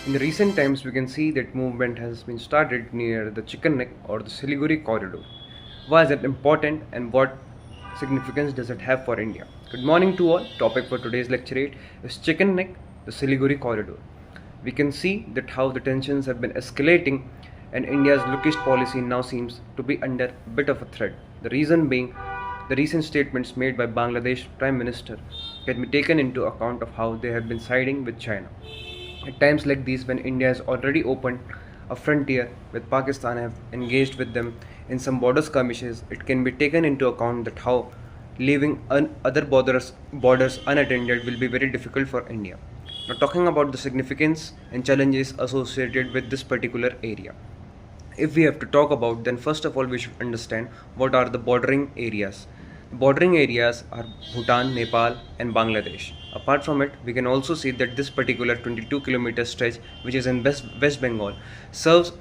In the recent times, we can see that movement has been started near the Chicken Neck or the Siliguri corridor. Why is it important and what significance does it have for India? Good morning to all. Topic for today's lecturette is Chicken Neck, the Siliguri corridor. We can see that how the tensions have been escalating and India's lookish policy now seems to be under a bit of a threat. The reason being the recent statements made by Bangladesh Prime Minister can be taken into account of how they have been siding with China. At times like these, when India has already opened a frontier with Pakistan have engaged with them in some border skirmishes, it can be taken into account that how leaving other borders unattended will be very difficult for India. Now, talking about the significance and challenges associated with this particular area. If we have to talk about, then first of all we should understand what are the bordering areas. Bordering areas are Bhutan, Nepal and Bangladesh. Apart from it, we can also see that this particular 22-kilometer stretch, which is in West Bengal, serves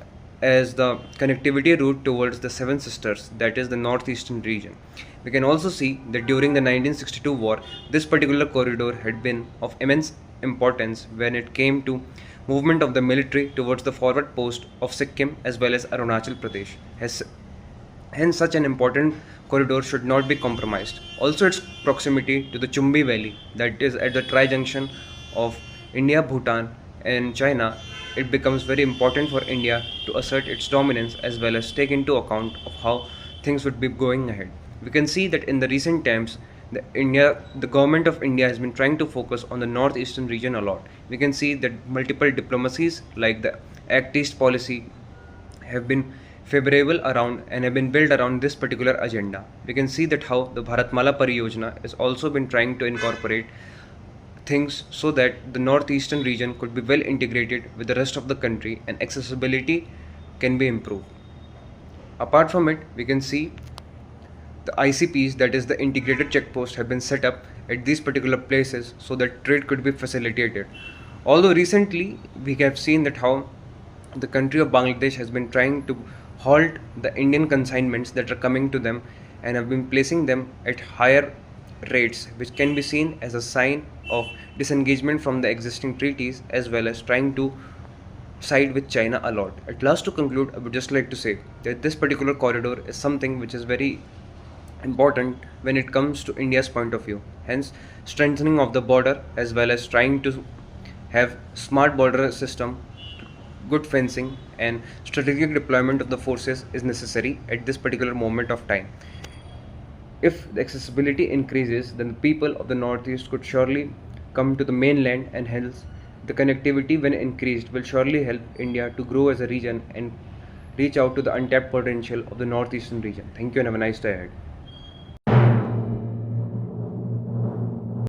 as the connectivity route towards the Seven Sisters, that is the northeastern region. We can also see that during the 1962 war, this particular corridor had been of immense importance when it came to movement of the military towards the forward post of Sikkim as well as Arunachal Pradesh. Hence, such an important corridor should not be compromised. Also, its proximity to the Chumbi Valley, that is at the tri-junction of India, Bhutan and China, it becomes very important for India to assert its dominance as well as take into account of how things would be going ahead. We can see that in the recent times, the government of India has been trying to focus on the northeastern region a lot. We can see that multiple diplomacies like the Act East policy have been favorable around and have been built around this particular agenda. We can see that how the Bharatmala Pariyojana has also been trying to incorporate things so that the northeastern region could be well integrated with the rest of the country and accessibility can be improved. Apart from it, we can see the ICPs, that is the integrated checkposts, have been set up at these particular places so that trade could be facilitated. Although recently we have seen that how the country of Bangladesh has been trying to halt the Indian consignments that are coming to them and have been placing them at higher rates, which can be seen as a sign of disengagement from the existing treaties as well as trying to side with China a lot. At last, to conclude, I would just like to say that this particular corridor is something which is very important when it comes to India's point of view. Hence, strengthening of the border as well as trying to have smart border system, good fencing and strategic deployment of the forces is necessary at this particular moment of time. If the accessibility increases, then the people of the northeast could surely come to the mainland, and hence the connectivity when increased will surely help India to grow as a region and reach out to the untapped potential of the northeastern region. Thank you and have a nice day ahead.